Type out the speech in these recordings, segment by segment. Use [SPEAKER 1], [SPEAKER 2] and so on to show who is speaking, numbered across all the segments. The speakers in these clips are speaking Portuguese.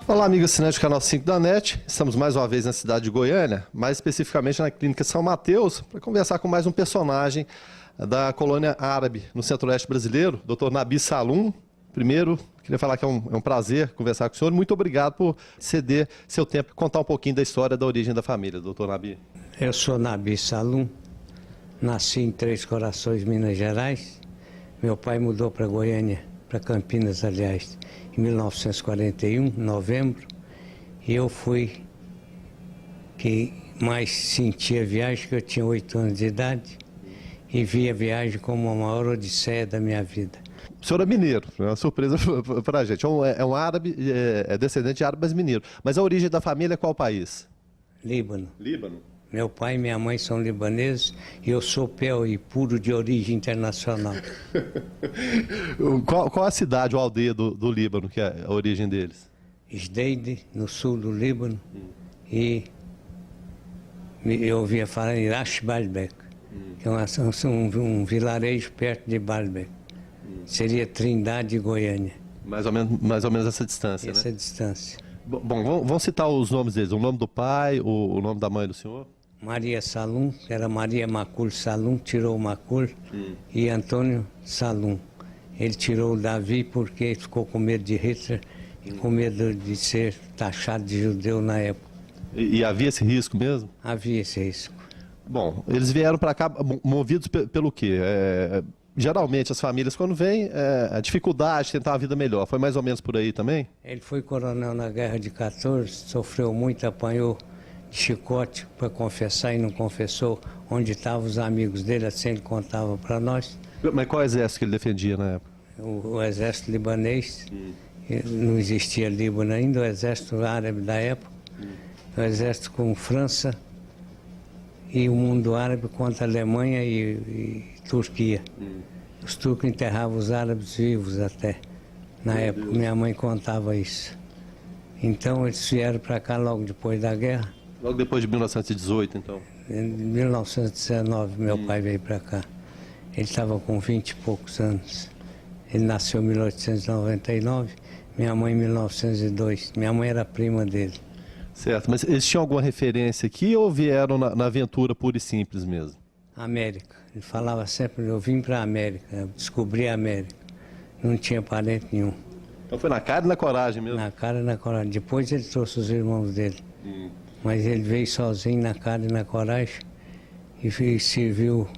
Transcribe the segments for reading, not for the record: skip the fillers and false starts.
[SPEAKER 1] Olá, amigo assinante do Canal 5 da NET. Estamos mais uma vez na cidade de Goiânia, mais especificamente na Clínica São Mateus, para conversar com mais um personagem da colônia árabe no centro-oeste brasileiro, Dr. Nabi Salum. Primeiro, queria falar que é um prazer conversar com o senhor. Muito obrigado por ceder seu tempo e contar um pouquinho da história da origem da família, Dr. Nabi.
[SPEAKER 2] Eu sou Nabi Salum, nasci em Três Corações, Minas Gerais. Meu pai mudou para Goiânia, para Campinas, aliás, em 1941, em novembro. E eu fui que mais senti a viagem, que eu tinha 8 anos de idade, e vi a viagem como a maior odisseia da minha vida.
[SPEAKER 1] O senhor é mineiro, é uma surpresa para a gente. É um árabe, é descendente de árabe, mas mineiro. Mas a origem da família é qual país?
[SPEAKER 2] Líbano.
[SPEAKER 1] Líbano.
[SPEAKER 2] Meu pai e minha mãe são libaneses e eu sou piauí, puro de origem internacional.
[SPEAKER 1] Qual a cidade ou aldeia do Líbano, que é a origem deles?
[SPEAKER 2] Jdeide, no sul do Líbano, e eu ouvia falar em Rash Baalbek, que é um vilarejo perto de Baalbek. Seria Trindade e Goiânia.
[SPEAKER 1] Mais ou menos essa distância,
[SPEAKER 2] Essa
[SPEAKER 1] né?
[SPEAKER 2] distância.
[SPEAKER 1] Bom, vamos citar os nomes deles. O nome do pai, o nome da mãe do senhor?
[SPEAKER 2] Maria Salum, que era Maria Macul Salum, tirou o Macul, e Antônio Salum. Ele tirou o Davi porque ficou com medo de Hitler e com medo de ser taxado de judeu na época.
[SPEAKER 1] E havia esse risco mesmo?
[SPEAKER 2] Havia esse risco.
[SPEAKER 1] Bom, eles vieram para cá movidos pelo quê? Geralmente as famílias quando vêm, a dificuldade de tentar uma vida melhor. Foi mais ou menos por aí também?
[SPEAKER 2] Ele foi coronel na Guerra de 14, sofreu muito, apanhou de chicote para confessar e não confessou onde estavam os amigos dele, assim ele contava para nós.
[SPEAKER 1] Mas qual exército que ele defendia na época?
[SPEAKER 2] O exército libanês, não existia Líbano ainda, o exército árabe da época, o exército com França e o mundo árabe contra a Alemanha e Turquia. Os turcos enterravam os árabes vivos até, na época, minha mãe contava isso. Então eles vieram para cá logo depois da guerra.
[SPEAKER 1] Logo depois de 1918, então?
[SPEAKER 2] Em 1919, meu pai veio para cá. Ele estava com 20 e poucos anos. Ele nasceu em 1899, minha mãe em 1902. Minha mãe era prima dele.
[SPEAKER 1] Certo, mas eles tinham alguma referência aqui ou vieram na aventura pura e simples mesmo?
[SPEAKER 2] América. Ele falava sempre, eu vim para a América, eu descobri a América. Não tinha parente nenhum.
[SPEAKER 1] Então foi na cara e na coragem mesmo?
[SPEAKER 2] Na cara e na coragem. Depois ele trouxe os irmãos dele. Mas ele veio sozinho na cara e na coragem e serviu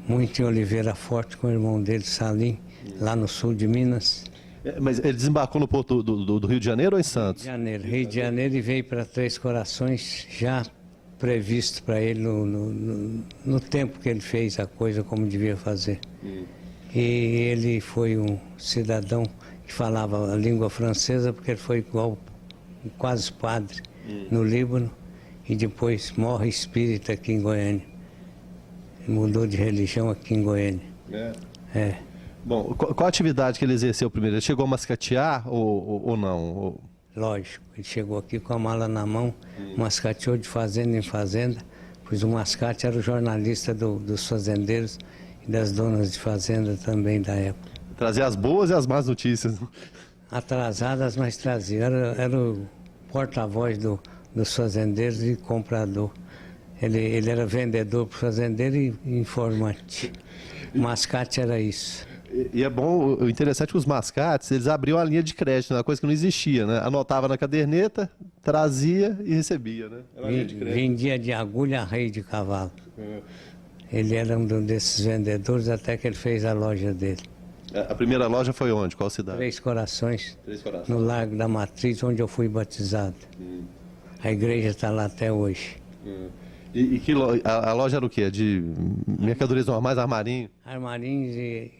[SPEAKER 2] muito em Oliveira Forte com o irmão dele, Salim, lá no sul de Minas.
[SPEAKER 1] Mas ele desembarcou no porto do Rio de Janeiro ou em Santos?
[SPEAKER 2] Rio de Janeiro, e veio para Três Corações, já previsto para ele no tempo que ele fez a coisa como devia fazer. E ele foi um cidadão que falava a língua francesa, porque ele foi igual quase padre no Líbano, e depois morre espírita aqui em Goiânia. Mudou de religião aqui em Goiânia.
[SPEAKER 1] Bom, qual a atividade que ele exerceu primeiro? Ele chegou a mascatear ou não?
[SPEAKER 2] Lógico, ele chegou aqui com a mala na mão, mascateou de fazenda em fazenda, pois o mascate era o jornalista dos fazendeiros e das donas de fazenda também da época.
[SPEAKER 1] Trazer as boas e as más notícias.
[SPEAKER 2] Atrasadas, mas trazia. Era o porta-voz dos fazendeiros e comprador. Ele era vendedor para o fazendeiro e informante. O mascate era isso.
[SPEAKER 1] E é bom, o interessante é que os mascates, eles abriam a linha de crédito, uma coisa que não existia, né? Anotava na caderneta, trazia e recebia, né? Era a linha de crédito.
[SPEAKER 2] Vendia de agulha a rei de cavalo. Ele era um desses vendedores até que ele fez a loja dele.
[SPEAKER 1] A primeira loja foi onde? Qual cidade?
[SPEAKER 2] Três Corações,
[SPEAKER 1] Três Corações.
[SPEAKER 2] no Largo da Matriz, onde eu fui batizado. A igreja está lá até hoje.
[SPEAKER 1] E a loja era o quê? De mercadorias normais, armarinho?
[SPEAKER 2] Armarinhos e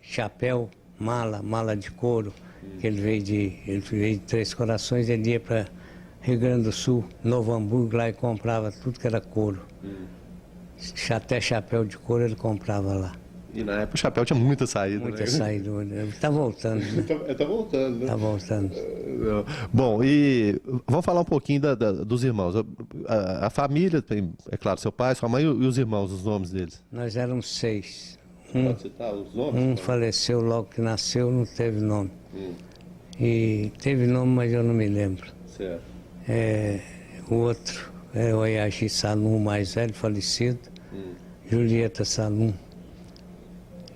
[SPEAKER 2] chapéu, mala de couro. Que ele veio de Três Corações, ele ia para Rio Grande do Sul, Novo Hamburgo, lá e comprava tudo que era couro. Até chapéu de couro ele comprava lá.
[SPEAKER 1] E na época o chapéu tinha muita saída,
[SPEAKER 2] Muita
[SPEAKER 1] né?
[SPEAKER 2] saída. Está voltando, né?
[SPEAKER 1] Tá voltando, né?
[SPEAKER 2] Está voltando.
[SPEAKER 1] Bom, e vamos falar um pouquinho dos irmãos. A família tem, é claro, seu pai, sua mãe e os irmãos, os nomes deles.
[SPEAKER 2] Nós éramos 6.
[SPEAKER 1] Pode citar os nomes?
[SPEAKER 2] Um faleceu logo que nasceu, não teve nome. E teve nome, mas eu não me lembro.
[SPEAKER 1] Certo.
[SPEAKER 2] O outro é o Oyagi Salum, o mais velho, falecido. Julieta Salum.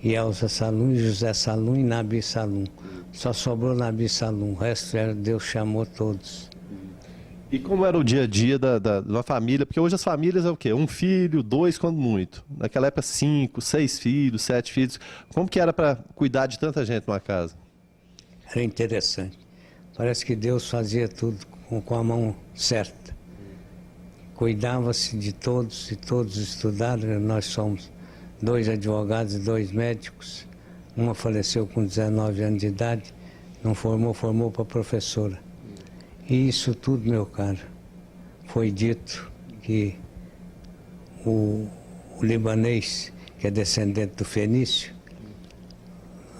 [SPEAKER 2] E Elza Salum, e José Salum e Nabi Salum. Só sobrou Nabi Salum, o resto Deus chamou todos.
[SPEAKER 1] E como era o dia a dia da família? Porque hoje as famílias é o quê? Um filho, dois, quando muito. Naquela época, 5, 6 filhos, 7 filhos. Como que era para cuidar de tanta gente numa casa?
[SPEAKER 2] Era interessante. Parece que Deus fazia tudo com a mão certa. Cuidava-se de todos e todos estudaram. Nós somos 2 advogados e 2 médicos. Uma faleceu com 19 anos de idade, não formou para professora. E isso tudo, meu caro, foi dito que o libanês, que é descendente do Fenício,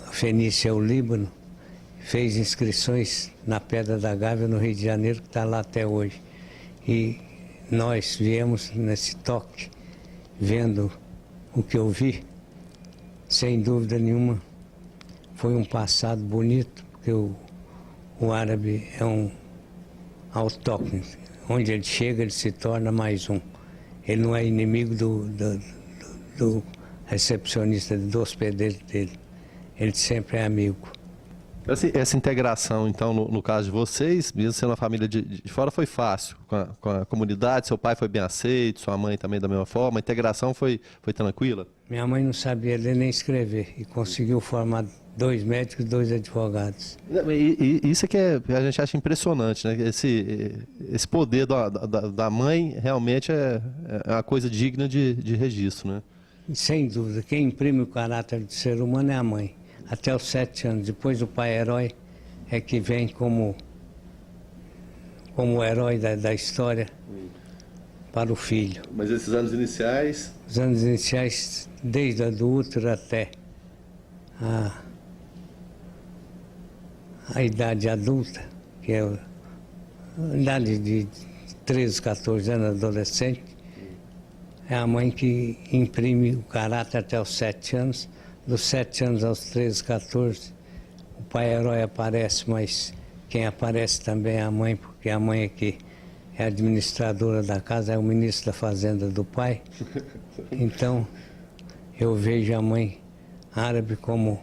[SPEAKER 2] a Fenícia é o Líbano, fez inscrições na Pedra da Gávea, no Rio de Janeiro, que está lá até hoje. E nós viemos nesse toque, vendo o que eu vi, sem dúvida nenhuma, foi um passado bonito, porque o árabe é um autóctone. Onde ele chega, ele se torna mais um. Ele não é inimigo do recepcionista, do hospedeiro dele. Ele sempre é amigo.
[SPEAKER 1] Essa integração, então, no caso de vocês, mesmo sendo uma família de fora, foi fácil com a comunidade? Seu pai foi bem aceito, sua mãe também da mesma forma? A integração foi tranquila?
[SPEAKER 2] Minha mãe não sabia ler nem escrever e conseguiu formar 2 médicos e 2 advogados.
[SPEAKER 1] E isso é que a gente acha impressionante, né? Esse poder da mãe realmente é uma coisa digna de registro, né?
[SPEAKER 2] E, sem dúvida, quem imprime o caráter do ser humano é a mãe. Até os 7 anos. Depois o pai herói é que vem como o herói da história para o filho.
[SPEAKER 1] Mas esses anos iniciais...
[SPEAKER 2] Os anos iniciais, desde a do útero até a idade adulta, que é a idade de 13, 14 anos, adolescente, é a mãe que imprime o caráter até os 7 anos. Dos 7 anos aos 13, 14, o pai herói aparece, mas quem aparece também é a mãe, porque a mãe é que é administradora da casa, é o ministro da fazenda do pai. Então, eu vejo a mãe árabe como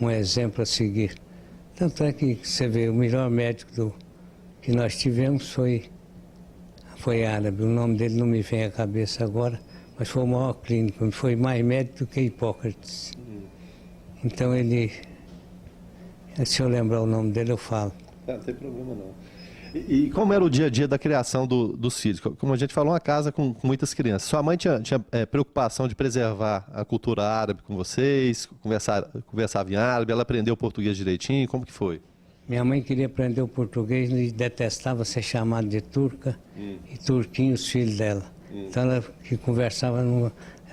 [SPEAKER 2] um exemplo a seguir. Tanto é que você vê, o melhor médico que nós tivemos foi árabe. O nome dele não me vem à cabeça agora, mas foi o maior clínico, foi mais médico do que Hipócrates. Então se eu lembrar o nome dele, eu falo.
[SPEAKER 1] Não tem problema não. E como era o dia a dia da criação dos filhos? Como a gente falou, uma casa com muitas crianças. Sua mãe tinha preocupação de preservar a cultura árabe com vocês, conversava em árabe, ela aprendeu português direitinho, como que foi?
[SPEAKER 2] Minha mãe queria aprender o português e detestava ser chamada de turca e turquinho os filhos dela. Então ela que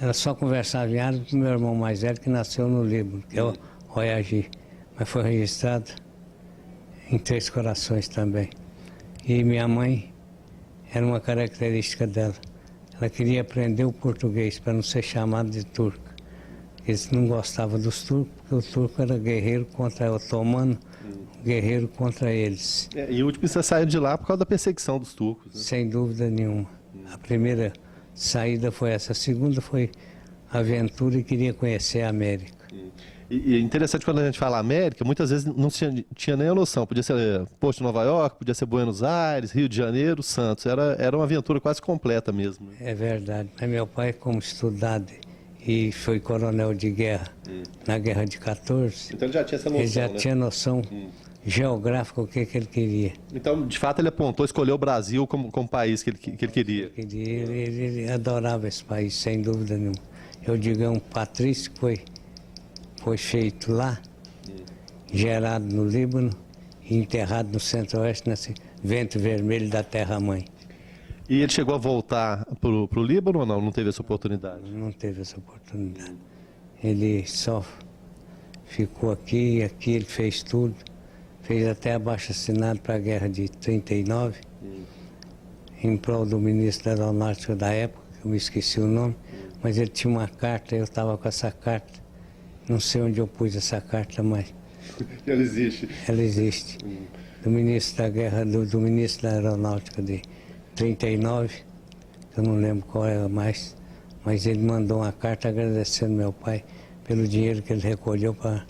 [SPEAKER 2] ela só conversava em árabe com meu irmão mais velho, que nasceu no Líbano, que é o Oyagi, mas foi registrado em Três Corações também. E minha mãe, era uma característica dela, ela queria aprender o português para não ser chamada de turca. Eles não gostavam dos turcos, porque o turco era guerreiro contra o otomano, guerreiro contra eles.
[SPEAKER 1] E o último você saiu de lá por causa da perseguição dos turcos, né?
[SPEAKER 2] Sem dúvida nenhuma. A primeira saída foi essa, a segunda foi aventura e queria conhecer a América.
[SPEAKER 1] E é interessante quando a gente fala América, muitas vezes não tinha nem a noção. Podia ser Porto de Nova York, podia ser Buenos Aires, Rio de Janeiro, Santos. Era uma aventura quase completa mesmo.
[SPEAKER 2] É verdade. Mas meu pai, como estudado e foi coronel de guerra na Guerra de 14,
[SPEAKER 1] então ele já tinha essa noção,
[SPEAKER 2] ele já tinha noção geográfica o que ele queria.
[SPEAKER 1] Então, de fato, ele apontou, escolheu o Brasil como país que ele queria.
[SPEAKER 2] Ele adorava esse país, sem dúvida nenhuma. Eu digo, é um patrício que foi feito lá, gerado no Líbano e enterrado no Centro-Oeste, nesse vento vermelho da terra-mãe.
[SPEAKER 1] E ele chegou a voltar para o Líbano ou não? Não teve essa oportunidade?
[SPEAKER 2] Não teve essa oportunidade. Ele só ficou aqui, aqui ele fez tudo. Fez até abaixo-assinado para a guerra de 39, em prol do ministro da Aeronáutica da época, que eu me esqueci o nome, mas ele tinha uma carta, eu estava com essa carta, não sei onde eu pus essa carta, mas
[SPEAKER 1] Ela existe.
[SPEAKER 2] Ela existe. Do ministro da Guerra, do ministro da Aeronáutica de 39, eu não lembro qual era mais, mas ele mandou uma carta agradecendo meu pai pelo dinheiro que ele recolheu para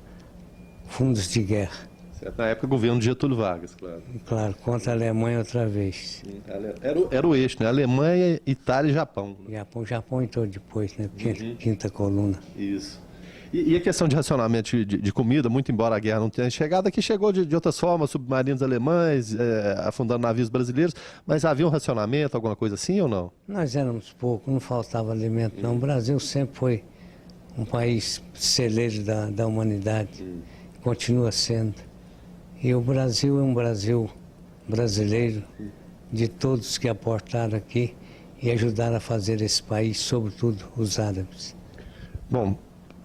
[SPEAKER 2] fundos de guerra.
[SPEAKER 1] Certo. Na época, governo de Getúlio Vargas, claro.
[SPEAKER 2] E, claro, contra a Alemanha outra vez.
[SPEAKER 1] Era o eixo, né? Alemanha, Itália e Japão.
[SPEAKER 2] Japão entrou depois, né? Quinta coluna.
[SPEAKER 1] Isso. E a questão de racionamento de comida, muito embora a guerra não tenha chegado, aqui chegou de outras formas, submarinos alemães, afundando navios brasileiros, mas havia um racionamento, alguma coisa assim ou não?
[SPEAKER 2] Nós éramos poucos, não faltava alimento não. O Brasil sempre foi um país celeiro da humanidade, continua sendo. E o Brasil é um Brasil brasileiro, de todos que aportaram aqui e ajudaram a fazer esse país, sobretudo os árabes.
[SPEAKER 1] Bom,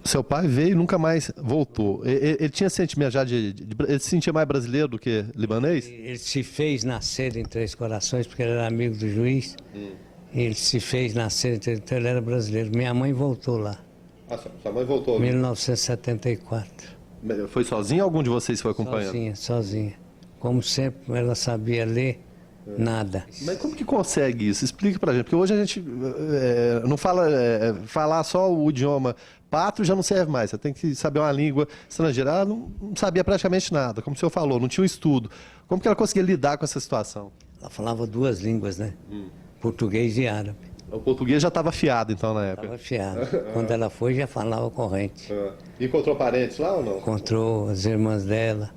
[SPEAKER 1] seu pai veio e nunca mais voltou. Ele tinha sentimento já ele se sentia mais brasileiro do que libanês?
[SPEAKER 2] Ele se fez nascer em Três Corações, porque ele era amigo do juiz. Ele se fez nascer, então ele era brasileiro. Minha mãe voltou lá.
[SPEAKER 1] Ah, sua mãe voltou?
[SPEAKER 2] Em 1974.
[SPEAKER 1] Foi sozinha ou algum de vocês foi acompanhando?
[SPEAKER 2] Sozinha. Como sempre, ela sabia ler nada.
[SPEAKER 1] Mas como que consegue isso? Explique pra gente, porque hoje a gente não fala, falar só o idioma pátrio já não serve mais, você tem que saber uma língua estrangeira. Ela não sabia praticamente nada, como o senhor falou, não tinha um estudo. Como que ela conseguia lidar com essa situação?
[SPEAKER 2] Ela falava duas línguas, né? Português e árabe.
[SPEAKER 1] O português já estava afiado então na época?
[SPEAKER 2] Estava afiado. Quando ela foi, já falava corrente.
[SPEAKER 1] Encontrou parentes lá ou não?
[SPEAKER 2] Encontrou as irmãs dela.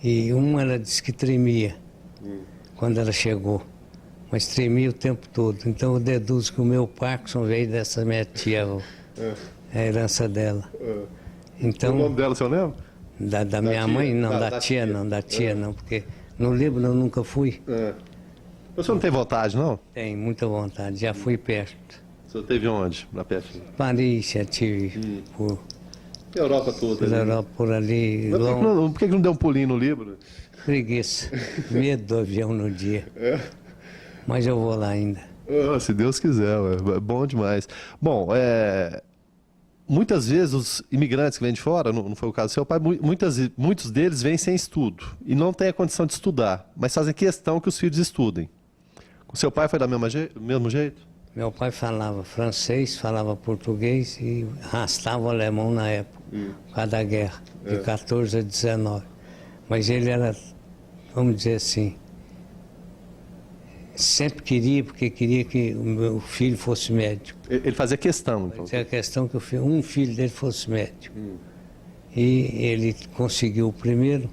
[SPEAKER 2] E uma ela disse que tremia quando ela chegou. Mas tremia o tempo todo. Então eu deduzo que o meu Parkinson veio dessa minha tia avó. É a herança dela. Então,
[SPEAKER 1] o nome dela, o senhor lembra?
[SPEAKER 2] Da minha
[SPEAKER 1] tia?
[SPEAKER 2] mãe? Não,
[SPEAKER 1] Da
[SPEAKER 2] da tia
[SPEAKER 1] tia.
[SPEAKER 2] não, da tia não, porque no Líbano eu nunca fui.
[SPEAKER 1] O senhor não tem vontade, não?
[SPEAKER 2] Tenho muita vontade, já fui perto.
[SPEAKER 1] O senhor teve onde? Na perto?
[SPEAKER 2] Paris, já tive por
[SPEAKER 1] Europa toda.
[SPEAKER 2] pela Europa, por ali.
[SPEAKER 1] Mas por que não deu um pulinho no Líbano?
[SPEAKER 2] Preguiça, medo do avião no dia. Mas eu vou lá ainda.
[SPEAKER 1] Se Deus quiser, é bom demais. Bom, muitas vezes os imigrantes que vêm de fora, não foi o caso do seu pai, muitos deles vêm sem estudo e não têm a condição de estudar, mas fazem questão que os filhos estudem. O seu pai foi do mesmo jeito?
[SPEAKER 2] Meu pai falava francês, falava português e arrastava o alemão na época, por causa da guerra, de 14 a 19. Mas ele era, vamos dizer assim, sempre queria, porque queria que o meu filho fosse médico.
[SPEAKER 1] Ele fazia questão, então?
[SPEAKER 2] Fazia questão que um filho dele fosse médico. E ele conseguiu o primeiro,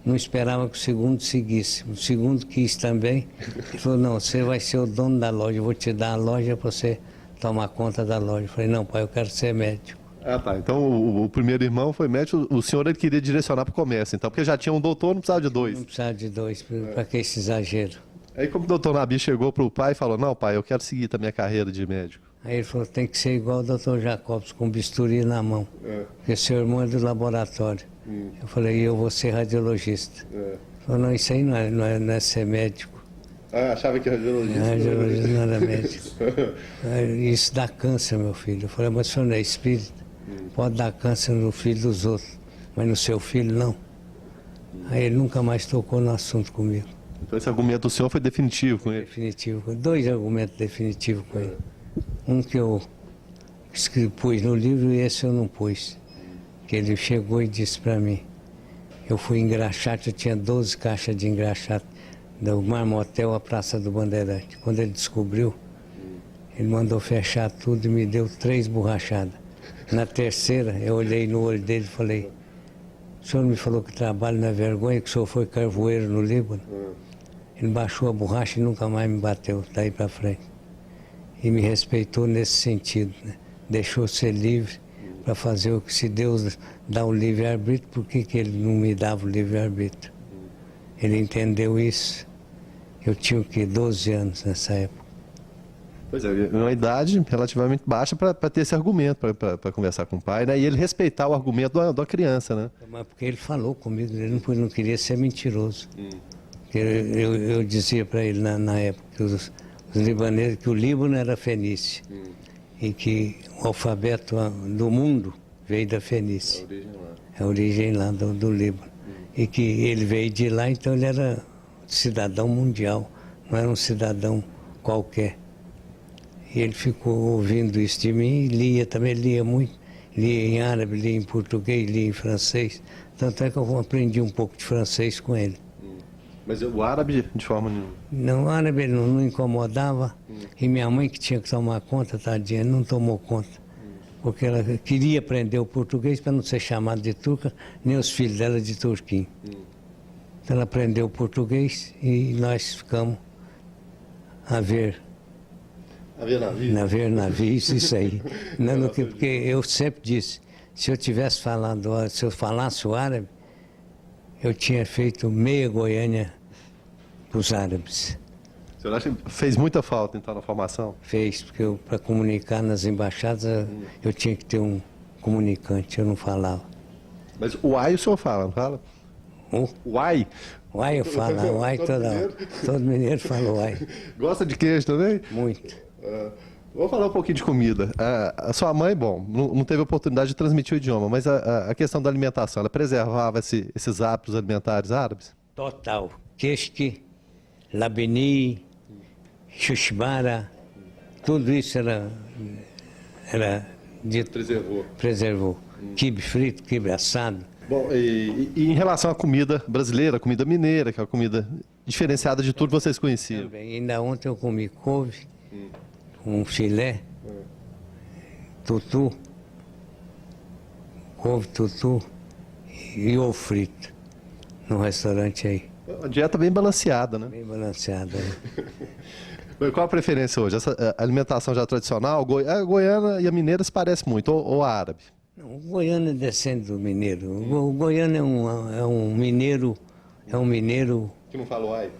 [SPEAKER 2] não esperava que o segundo seguisse. O segundo quis também. Ele falou, não, você vai ser o dono da loja, eu vou te dar a loja para você tomar conta da loja. Eu falei, não, pai, eu quero ser médico.
[SPEAKER 1] Ah, tá. Então o primeiro irmão foi médico, o senhor ele queria direcionar para o comércio, então, porque já tinha um doutor, não precisava de dois.
[SPEAKER 2] Não precisava de dois, para que esse exagero?
[SPEAKER 1] Aí como o doutor Nabi chegou para o pai e falou, não, pai, eu quero seguir também a carreira de médico.
[SPEAKER 2] Aí ele falou, tem que ser igual o doutor Jacobs, com bisturi na mão, porque seu irmão é do laboratório. Eu falei, eu vou ser radiologista. Ele falou, não, isso aí não é ser médico.
[SPEAKER 1] Ah, achava que radiologista.
[SPEAKER 2] Radiologista não era médico. Isso dá câncer, meu filho. Eu falei, mas o senhor não é espírita? Pode dar câncer no filho dos outros, mas no seu filho não. Aí ele nunca mais tocou no assunto comigo.
[SPEAKER 1] Então esse argumento do senhor foi definitivo com ele?
[SPEAKER 2] Definitivo. Dois argumentos definitivos com ele. Um que eu pus no livro e esse eu não pus. Que ele chegou e disse para mim, eu fui engraxate, eu tinha 12 caixas de engraxate, do Marmotel à Praça do Bandeirante. Quando ele descobriu, ele mandou fechar tudo e me deu 3 borrachadas. Na terceira, eu olhei no olho dele e falei, o senhor me falou que trabalho não é vergonha, que o senhor foi carvoeiro no Líbano? Ele baixou a borracha e nunca mais me bateu, daí para frente. E me respeitou nesse sentido, né? Deixou ser livre para fazer o que, se Deus dá o livre-arbítrio, por que ele não me dava o livre-arbítrio? Ele entendeu isso. Eu tinha o quê? 12 anos nessa época.
[SPEAKER 1] Pois é, uma idade relativamente baixa para ter esse argumento, para conversar com o pai, né? E ele respeitar o argumento da criança, né?
[SPEAKER 2] Mas porque ele falou comigo, ele não queria ser mentiroso. Eu dizia para ele na época que os libaneses, que o Líbano era fenício e que o alfabeto do mundo veio da Fenícia.
[SPEAKER 1] A origem lá.
[SPEAKER 2] É a origem lá do Líbano. E que ele veio de lá, então ele era cidadão mundial, não era um cidadão qualquer. E ele ficou ouvindo isso de mim e lia também, lia muito. Lia em árabe, lia em português, lia em francês. Tanto é que eu aprendi um pouco de francês com ele.
[SPEAKER 1] Mas o árabe, de forma nenhuma?
[SPEAKER 2] Não, o árabe ele não incomodava. E minha mãe, que tinha que tomar conta, tadinha, não tomou conta. Porque ela queria aprender o português para não ser chamada de turca, nem os filhos dela de turquinho. Então ela aprendeu o português e nós ficamos a ver navios, isso aí. Não, porque eu sempre disse, se eu tivesse falado, se eu falasse o árabe, eu tinha feito meia Goiânia para os árabes.
[SPEAKER 1] O senhor acha que fez muita falta, então, na formação?
[SPEAKER 2] Fez, porque para comunicar nas embaixadas eu tinha que ter um comunicante, eu não falava.
[SPEAKER 1] Mas o ai o senhor fala, não fala? O ai?
[SPEAKER 2] Uai eu falo, uai toda hora. Todo mineiro fala uai.
[SPEAKER 1] Gosta de queijo também?
[SPEAKER 2] Muito.
[SPEAKER 1] Vamos falar um pouquinho de comida. A sua mãe, bom, não teve oportunidade de transmitir o idioma, mas a questão da alimentação, ela preservava esses hábitos alimentares árabes?
[SPEAKER 2] Total. Queixque, labeni, xuxbara, tudo isso era dito. Preservou. Quibe frito, quibe assado.
[SPEAKER 1] Bom, e em relação à comida brasileira, comida mineira, que é uma comida diferenciada de tudo que vocês conheciam?
[SPEAKER 2] Também. Ainda ontem eu comi couve, um filé, tutu, couve, tutu e ovo frito, num restaurante aí.
[SPEAKER 1] Uma dieta bem balanceada, né?
[SPEAKER 2] Bem balanceada.
[SPEAKER 1] Qual a preferência hoje? Essa alimentação já tradicional, a goiana e a mineira se parecem muito, ou a árabe?
[SPEAKER 2] Não, o goiano é descende do mineiro. O goiano é um mineiro
[SPEAKER 1] Que não fala ai?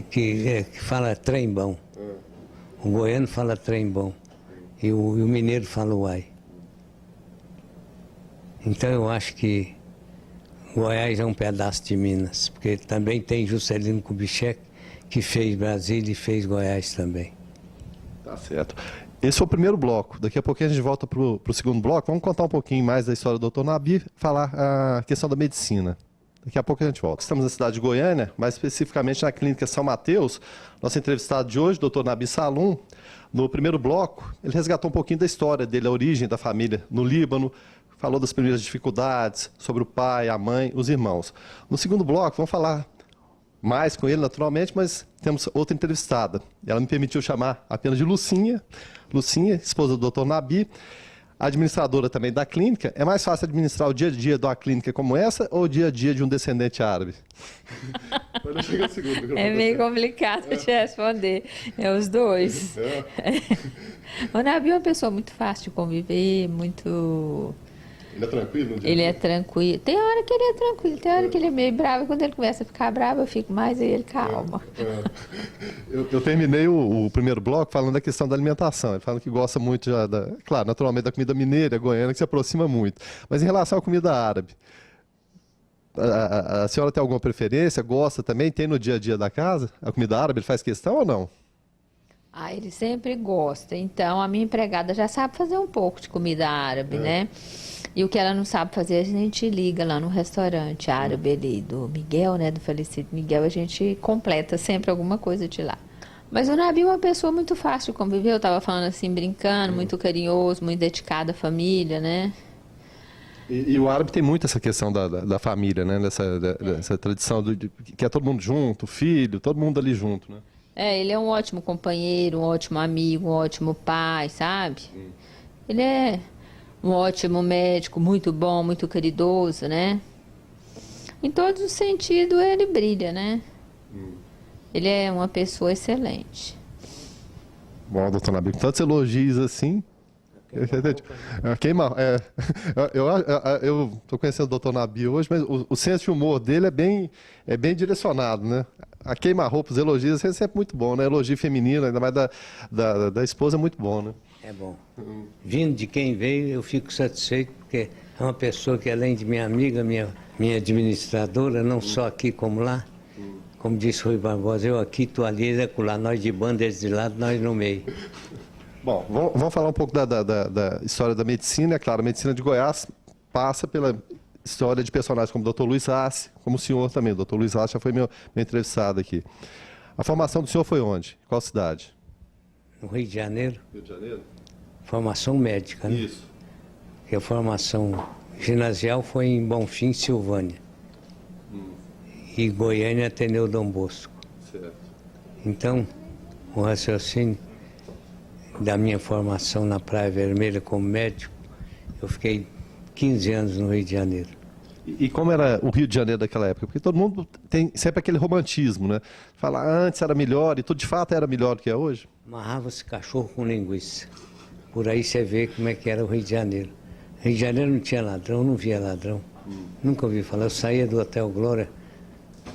[SPEAKER 2] que fala trem-bom. O goiano fala trem-bom e o mineiro fala uai. Então eu acho que Goiás é um pedaço de Minas, porque também tem Juscelino Kubitschek, que fez Brasília e fez Goiás também.
[SPEAKER 1] Tá certo. Esse é o primeiro bloco. Daqui a pouquinho a gente volta para o segundo bloco. Vamos contar um pouquinho mais da história do Dr. Nabi, falar a questão da medicina. Daqui a pouco a gente volta. Estamos na cidade de Goiânia, mais especificamente na Clínica São Mateus. Nosso entrevistado de hoje, Dr. Nabi Salum, no primeiro bloco, ele resgatou um pouquinho da história dele, a origem da família no Líbano, falou das primeiras dificuldades, sobre o pai, a mãe, os irmãos. No segundo bloco, vamos falar mais com ele, naturalmente, mas temos outra entrevistada. Ela me permitiu chamar apenas de Lucinha, esposa do Dr. Nabi, administradora também da clínica. É mais fácil administrar o dia a dia de uma clínica como essa ou o dia a dia de um descendente árabe?
[SPEAKER 3] É meio complicado de responder. É os dois. O Nabi é uma pessoa muito fácil de conviver, muito...
[SPEAKER 1] Ele é tranquilo?
[SPEAKER 3] Ele é tranquilo. Tem hora que ele é tranquilo, tem hora que ele é meio bravo. Quando ele começa a ficar bravo, eu fico mais e ele calma.
[SPEAKER 1] Eu terminei o primeiro bloco falando da questão da alimentação. Ele fala que gosta muito, claro, naturalmente, da comida mineira, goiana, que se aproxima muito. Mas em relação à comida árabe, a senhora tem alguma preferência? Gosta também? Tem no dia a dia da casa? A comida árabe, ele faz questão ou não?
[SPEAKER 3] Ah, ele sempre gosta. Então, a minha empregada já sabe fazer um pouco de comida árabe, né? E o que ela não sabe fazer, a gente liga lá no restaurante árabe ali do Miguel, né? Do falecido Miguel, a gente completa sempre alguma coisa de lá. Mas o Nabi é uma pessoa muito fácil de conviver. Eu estava falando assim, brincando, muito carinhoso, muito dedicado à família, né?
[SPEAKER 1] E o árabe tem muito essa questão da família, né? Dessa tradição que é todo mundo junto, filho, todo mundo ali junto, né?
[SPEAKER 3] Ele é um ótimo companheiro, um ótimo amigo, um ótimo pai, sabe? Ele é um ótimo médico, muito bom, muito caridoso, né? Em todos os sentidos ele brilha, né? Ele é uma pessoa excelente.
[SPEAKER 1] Bom, doutor Nabi, com tantos elogios assim... Eu estou conhecendo o doutor Nabi hoje, mas o senso de humor dele é bem direcionado, né? A queima-roupa, os elogios, é sempre muito bom, né? Elogio feminino, ainda mais da esposa, é muito bom, né?
[SPEAKER 2] É bom. Vindo de quem veio, eu fico satisfeito, porque é uma pessoa que, além de minha amiga, minha administradora, não só aqui como lá, como disse Rui Barbosa, eu aqui, tu ali, ele acolá, nós de banda, eles de lado, nós no meio.
[SPEAKER 1] Bom, vamos falar um pouco da história da medicina. É claro, a medicina de Goiás passa pela história de personagens como o Dr. Luiz Rassi, como o senhor também. O Dr. Luiz Rassi já foi meu entrevistado aqui. A formação do senhor foi onde? Qual cidade?
[SPEAKER 2] No Rio de Janeiro,
[SPEAKER 1] Rio de Janeiro?
[SPEAKER 2] formação médica, né?
[SPEAKER 1] Isso.
[SPEAKER 2] E a formação ginasial foi em Bonfim, Silvânia. E Goiânia, Ateneu Dom Bosco.
[SPEAKER 1] Certo.
[SPEAKER 2] Então, o raciocínio da minha formação na Praia Vermelha como médico, eu fiquei 15 anos no Rio de Janeiro.
[SPEAKER 1] E como era o Rio de Janeiro daquela época? Porque todo mundo tem sempre aquele romantismo, né? Fala, antes era melhor e tudo de fato era melhor do que é hoje.
[SPEAKER 2] Amarrava-se cachorro com linguiça. Por aí você vê como é que era o Rio de Janeiro. Rio de Janeiro não tinha ladrão, não via ladrão. Nunca ouvi falar. Eu saía do Hotel Glória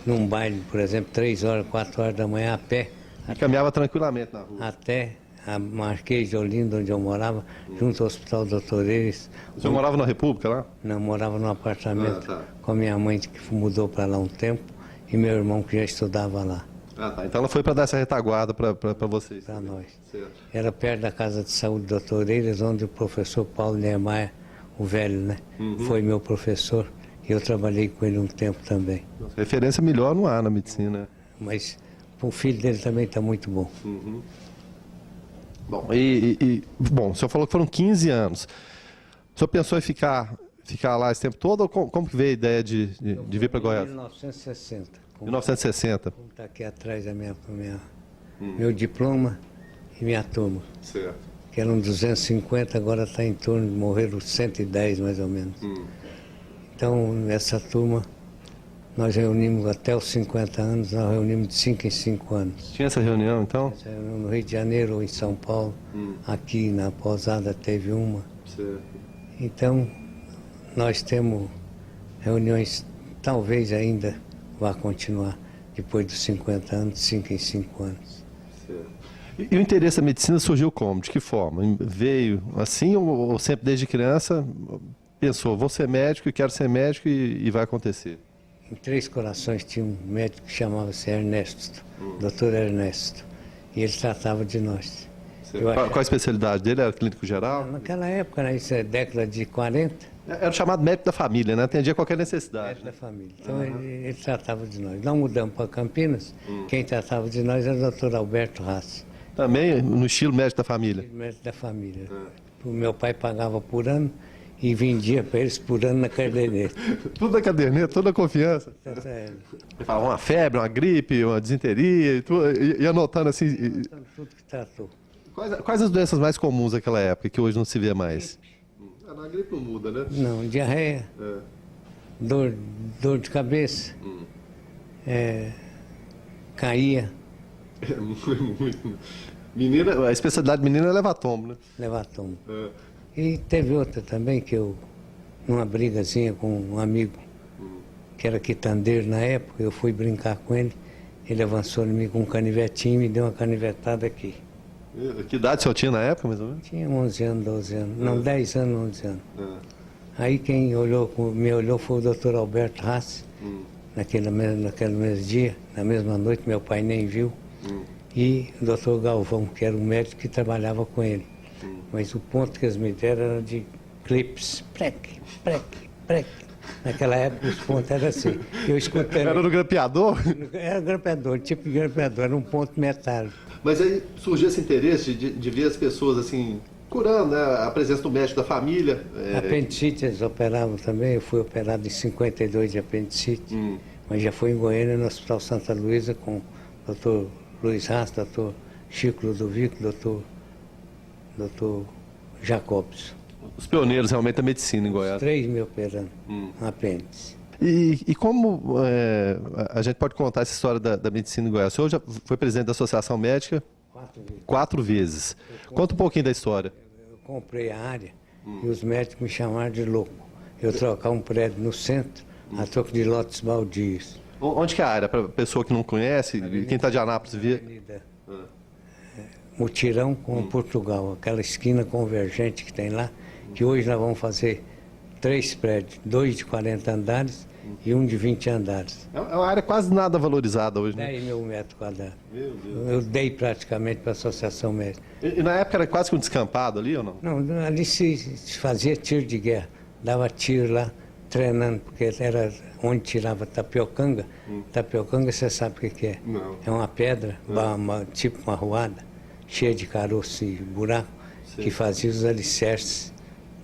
[SPEAKER 2] num baile, por exemplo, 3 horas, 4 horas da manhã a pé,
[SPEAKER 1] E caminhava tranquilamente na rua.
[SPEAKER 2] até a Marquês de Olinda, onde eu morava, junto ao Hospital Doutor Eires.
[SPEAKER 1] O senhor morava na República lá?
[SPEAKER 2] Não, morava num apartamento
[SPEAKER 1] Ah, tá.
[SPEAKER 2] com a minha mãe, que mudou para lá um tempo, e meu irmão, que já estudava lá,
[SPEAKER 1] Ah, tá. Então ela foi para dar essa retaguarda para vocês.
[SPEAKER 2] para nós.
[SPEAKER 1] Certo.
[SPEAKER 2] Era perto da Casa de Saúde Doutor Eires, onde o professor Paulo Niemeyer, o velho, né, foi meu professor, e eu trabalhei com ele um tempo também.
[SPEAKER 1] Referência melhor não há na medicina.
[SPEAKER 2] Mas o filho dele também está muito bom.
[SPEAKER 1] Bom, bom, o senhor falou que foram 15 anos. O senhor pensou em ficar lá esse tempo todo ou como que veio a ideia de vir para
[SPEAKER 2] Em
[SPEAKER 1] Goiás?
[SPEAKER 2] 1960. Como
[SPEAKER 1] 1960.
[SPEAKER 2] está aqui atrás meu diploma e minha turma.
[SPEAKER 1] Certo.
[SPEAKER 2] Que eram 250, agora está em torno de morreram 110 mais ou menos. Então, nessa turma, nós reunimos até os 50 anos, nós reunimos de 5 em 5 anos.
[SPEAKER 1] Tinha essa reunião, então?
[SPEAKER 2] Essa reunião no Rio de Janeiro ou em São Paulo, aqui na Pousada teve uma.
[SPEAKER 1] Certo.
[SPEAKER 2] Então, nós temos reuniões, talvez ainda vá continuar, depois dos 50 anos, 5 em 5 anos.
[SPEAKER 1] E o interesse da medicina surgiu como? De que forma? Veio assim ou sempre desde criança pensou, vou ser médico e quero ser médico e vai acontecer?
[SPEAKER 2] Em Três Corações tinha um médico que chamava-se Ernesto, Dr. Ernesto, e ele tratava de nós. Eu
[SPEAKER 1] Qual a especialidade dele? Era clínico geral?
[SPEAKER 2] Naquela época, né, isso é década de 40,
[SPEAKER 1] Era o chamado médico da família, né? Atendia qualquer necessidade.
[SPEAKER 2] médico da família. Então ele tratava de nós. Nós mudamos para Campinas, quem tratava de nós era o Dr. Alberto Rassi,
[SPEAKER 1] Também no estilo médico da família.
[SPEAKER 2] médico da família. O meu pai pagava por ano e vendia para eles por ano na caderneta.
[SPEAKER 1] Tudo na caderneta, toda a confiança.
[SPEAKER 2] Então,
[SPEAKER 1] Ele falava uma febre, uma gripe, uma disenteria, e anotando assim.
[SPEAKER 2] tudo que tratou.
[SPEAKER 1] Quais as doenças mais comuns daquela época que hoje não se vê mais? A gripe não muda, né?
[SPEAKER 2] Não, diarreia, dor de cabeça, caía,
[SPEAKER 1] A especialidade menina é levar tombo, né?
[SPEAKER 2] levar tombo. E teve outra também que eu, numa brigazinha com um amigo, que era quitandeiro na época, eu fui brincar com ele, ele avançou em mim com um canivetinho e me deu uma canivetada aqui.
[SPEAKER 1] Que idade o senhor tinha na época, mais ou menos?
[SPEAKER 2] Tinha 11 anos, 12 anos, não, 10 anos, 11 anos. Aí quem me olhou foi o doutor Alberto Rassi, naquele mesmo dia, na mesma noite, meu pai nem viu, e o doutor Galvão, que era o médico que trabalhava com ele. Mas o ponto que eles me deram era de clips, preque, preque, preque. Naquela época os pontos eram assim. Eu escutando.
[SPEAKER 1] Era no grampeador?
[SPEAKER 2] Era grampeador, tipo de grampeador, era um ponto metálico.
[SPEAKER 1] Mas aí surgiu esse interesse de ver as pessoas assim, curando, né? A presença do médico da família.
[SPEAKER 2] Apendicite eles operavam também, eu fui operado em 52 de apendicite, mas já fui em Goiânia no Hospital Santa Luísa com o Dr. Luiz Rassi, Dr. Chico Ludovico, Dr. Jacobson.
[SPEAKER 1] Os pioneiros realmente da medicina em Goiás.
[SPEAKER 2] 3 me operando, apêndice.
[SPEAKER 1] E como a gente pode contar essa história da medicina em Goiás? O senhor já foi presidente da Associação Médica 4 vezes. Conta um pouquinho da história.
[SPEAKER 2] Eu comprei a área e os médicos me chamaram de louco. Eu trocar um prédio no centro a troco de lotes baldios.
[SPEAKER 1] Onde que é a área? Para pessoa que não conhece, quem está de Anápolis vê.
[SPEAKER 2] Avenida Mutirão com Portugal, aquela esquina convergente que tem lá, que hoje nós vamos fazer 3 prédios, 2 de 40 andares e um de 20 andares.
[SPEAKER 1] É uma área quase nada valorizada hoje, né?
[SPEAKER 2] 10 mil metros quadrados.
[SPEAKER 1] Meu Deus.
[SPEAKER 2] Eu dei praticamente para a Associação Médica.
[SPEAKER 1] E na época era quase que um descampado ali ou não?
[SPEAKER 2] Não, ali se fazia tiro de guerra. dava tiro lá, treinando, porque era onde tirava tapiocanga. Tapiocanga, você sabe o que é?
[SPEAKER 1] Não.
[SPEAKER 2] É uma pedra, tipo uma arruada, cheia de caroço e buraco, que fazia os alicerces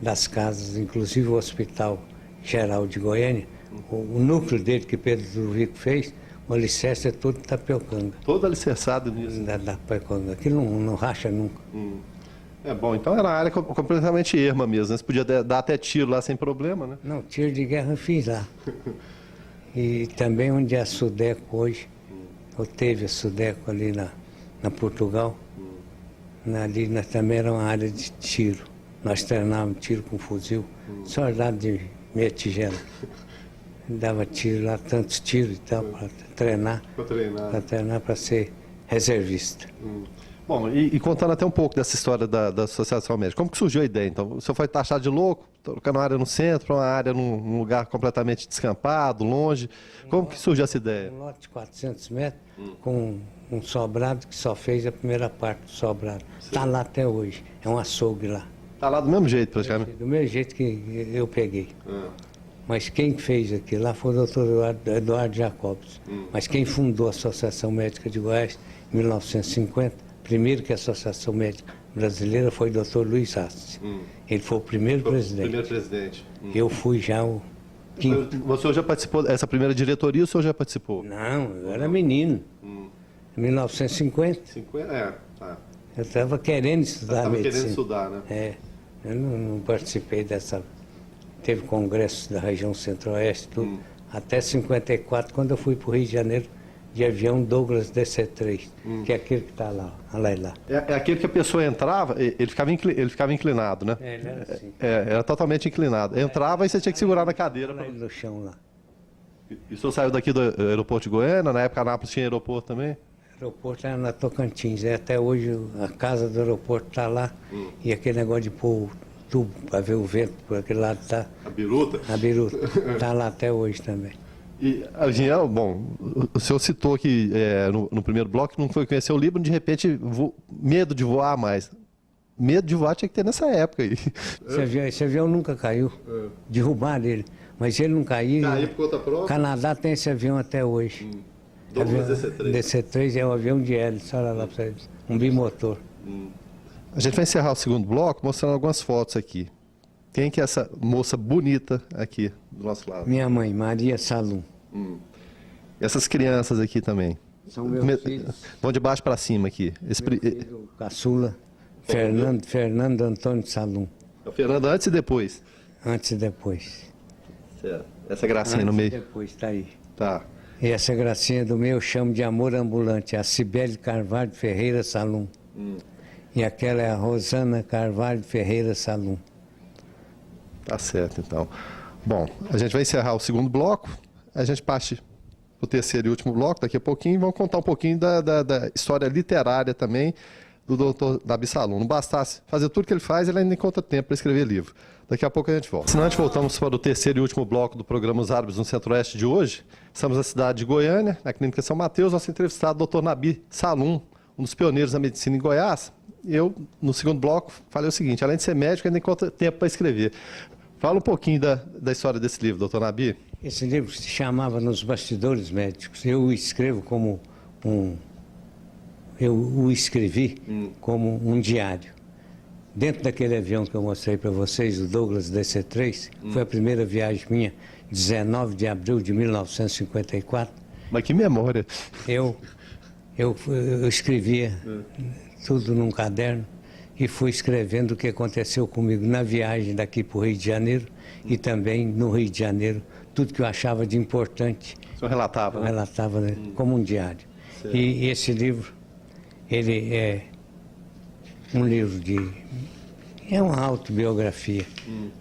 [SPEAKER 2] das casas, inclusive o Hospital Geral de Goiânia. O núcleo dele, que Pedro do Vico fez, o alicerce é todo tapiocanga.
[SPEAKER 1] Todo alicerçado nisso.
[SPEAKER 2] Da tapiocanga, que não racha nunca.
[SPEAKER 1] É bom, então era uma área completamente erma mesmo, né? Você podia dar até tiro lá sem problema, né?
[SPEAKER 2] Não, tiro de guerra eu fiz lá. E também onde é a Sudeco hoje, ou teve a Sudeco ali na Portugal, ali também era uma área de tiro. Nós treinávamos tiro com fuzil, soldado de meia tigela. Dava tiro lá, tantos tiros e tal, para treinar. Para treinar, para ser reservista.
[SPEAKER 1] Bom, e contando até um pouco dessa história da Associação Médica, como que surgiu a ideia, então? O senhor foi taxado de louco, trocando uma área no centro para uma área num lugar completamente descampado, longe. Como que surgiu essa ideia?
[SPEAKER 2] Um lote de 400 metros, com um sobrado que só fez a primeira parte do sobrado. Está lá até hoje, é um açougue lá.
[SPEAKER 1] Está lá do mesmo jeito, praticamente?
[SPEAKER 2] Do mesmo jeito que eu peguei. Mas quem fez aquilo lá foi o doutor Eduardo Jacobs. Mas quem fundou a Associação Médica de Goiás em 1950, primeiro que a Associação Médica Brasileira, foi o doutor Luiz Assis. Ele foi o primeiro presidente.
[SPEAKER 1] Primeiro presidente.
[SPEAKER 2] Eu fui já o quinto.
[SPEAKER 1] Você já participou dessa primeira diretoria, o senhor já participou?
[SPEAKER 2] Não, eu era menino. Em 1950.
[SPEAKER 1] 50, tá.
[SPEAKER 2] Eu estava querendo estudar medicina.
[SPEAKER 1] Querendo estudar, né?
[SPEAKER 2] É, eu não participei dessa... Teve congresso da região centro-oeste, tudo. Até 54, quando eu fui para o Rio de Janeiro, de avião Douglas DC-3, que é aquele que está lá, olha lá.
[SPEAKER 1] É aquele que a pessoa entrava, ele ficava inclinado, né?
[SPEAKER 2] Ele era assim.
[SPEAKER 1] Era totalmente inclinado. Entrava e você tinha que segurar na cadeira.
[SPEAKER 2] Olha ele no chão lá.
[SPEAKER 1] E o senhor saiu daqui do aeroporto de Goiânia, na época Anápolis tinha aeroporto também?
[SPEAKER 2] O aeroporto era na Tocantins, até hoje a casa do aeroporto está lá, e aquele negócio de pôr tubo para ver o vento por aquele lado está.
[SPEAKER 1] A biruta?
[SPEAKER 2] A biruta está lá até hoje também.
[SPEAKER 1] E, Aginiel, bom, o senhor citou que no primeiro bloco não foi conhecer o Líbano, de repente, medo de voar mais. Medo de voar tinha que ter nessa época aí.
[SPEAKER 2] Esse avião nunca caiu, derrubaram ele, mas ele não caiu.
[SPEAKER 1] Caiu por conta própria?
[SPEAKER 2] O Canadá tem esse avião até hoje.
[SPEAKER 1] Douglas DC-3.
[SPEAKER 2] DC-3 é um avião de hélice, olha lá para vocês, um bimotor.
[SPEAKER 1] A gente vai encerrar o segundo bloco mostrando algumas fotos aqui. Quem que é essa moça bonita aqui do nosso lado?
[SPEAKER 2] Minha mãe, Maria Salum.
[SPEAKER 1] Essas crianças aqui também.
[SPEAKER 2] São meus filhos.
[SPEAKER 1] Vão de baixo para cima aqui.
[SPEAKER 2] Meu filho caçula, Fernando Antônio Salum.
[SPEAKER 1] É o Fernando antes e depois?
[SPEAKER 2] Antes e depois.
[SPEAKER 1] Certo. Essa gracinha no meio.
[SPEAKER 2] Antes e depois, está aí.
[SPEAKER 1] Tá.
[SPEAKER 2] E essa gracinha do meu eu chamo de amor ambulante, a Cibele Carvalho Ferreira Salum. E aquela é a Rosana Carvalho Ferreira Salum.
[SPEAKER 1] Tá certo, então. Bom, a gente vai encerrar o segundo bloco, a gente parte para o terceiro e último bloco daqui a pouquinho, e vamos contar um pouquinho da história literária também do doutor Nabi Salum. Não bastasse fazer tudo que ele faz, ele ainda encontra tempo para escrever livro. Daqui a pouco a gente volta. Senão a gente voltamos para o terceiro e último bloco do programa Os Árabes no Centro-Oeste de hoje. Estamos na cidade de Goiânia, na Clínica São Mateus, nosso entrevistado, doutor Nabi Salum, um dos pioneiros da medicina em Goiás. Eu, no segundo bloco, falei o seguinte, além de ser médico, ainda encontra tempo para escrever. Fala um pouquinho da história desse livro, doutor Nabi.
[SPEAKER 2] Esse livro se chamava Nos Bastidores Médicos. Eu o escrevo como eu o escrevi como um diário. Dentro daquele avião que eu mostrei para vocês, o Douglas DC-3, foi a primeira viagem minha, 19 de abril de 1954.
[SPEAKER 1] Mas que memória.
[SPEAKER 2] Eu escrevia tudo num caderno e fui escrevendo o que aconteceu comigo na viagem daqui para o Rio de Janeiro e também no Rio de Janeiro, tudo que eu achava de importante.
[SPEAKER 1] O senhor relatava,
[SPEAKER 2] Eu
[SPEAKER 1] né?
[SPEAKER 2] relatava, né, como um diário.
[SPEAKER 1] Certo.
[SPEAKER 2] E esse livro, ele é um livro é uma autobiografia,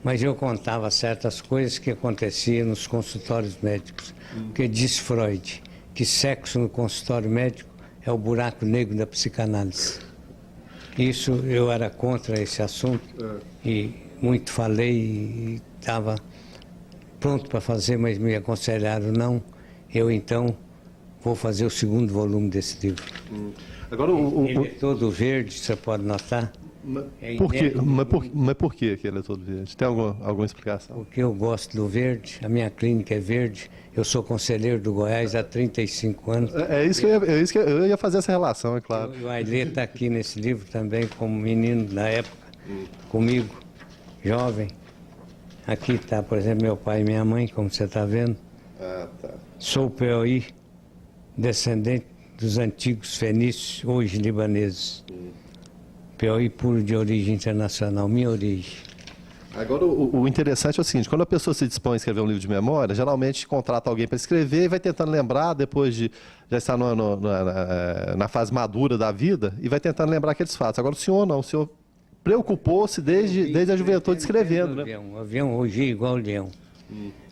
[SPEAKER 2] mas eu contava certas coisas que aconteciam nos consultórios médicos. Porque diz Freud que sexo no consultório médico é o buraco negro da psicanálise. Isso, eu era contra esse assunto e muito falei e estava pronto para fazer, mas me aconselharam não. Eu então vou fazer o segundo volume desse livro.
[SPEAKER 1] Agora,
[SPEAKER 2] Ele é todo verde, você pode notar.
[SPEAKER 1] Por quê? Mas por que ele é todo verde? Tem alguma explicação?
[SPEAKER 2] Porque eu gosto do verde, a minha clínica é verde, eu sou conselheiro do Goiás há 35 anos.
[SPEAKER 1] É isso que eu ia fazer essa relação, é claro.
[SPEAKER 2] O Ailê está aqui nesse livro também, como menino da época, comigo, jovem. Aqui está, por exemplo, meu pai e minha mãe, como você está vendo.
[SPEAKER 1] Ah, tá.
[SPEAKER 2] Sou Peori, descendente dos antigos fenícios, hoje libaneses. Peori puro de origem internacional, minha origem.
[SPEAKER 1] Agora, o interessante é o seguinte, quando a pessoa se dispõe a escrever um livro de memória, geralmente contrata alguém para escrever e vai tentando lembrar, depois de já estar na fase madura da vida, e vai tentando lembrar aqueles fatos. Agora, o senhor não, o senhor preocupou-se desde a juventude escrevendo, né?
[SPEAKER 2] O avião rugia igual o leão.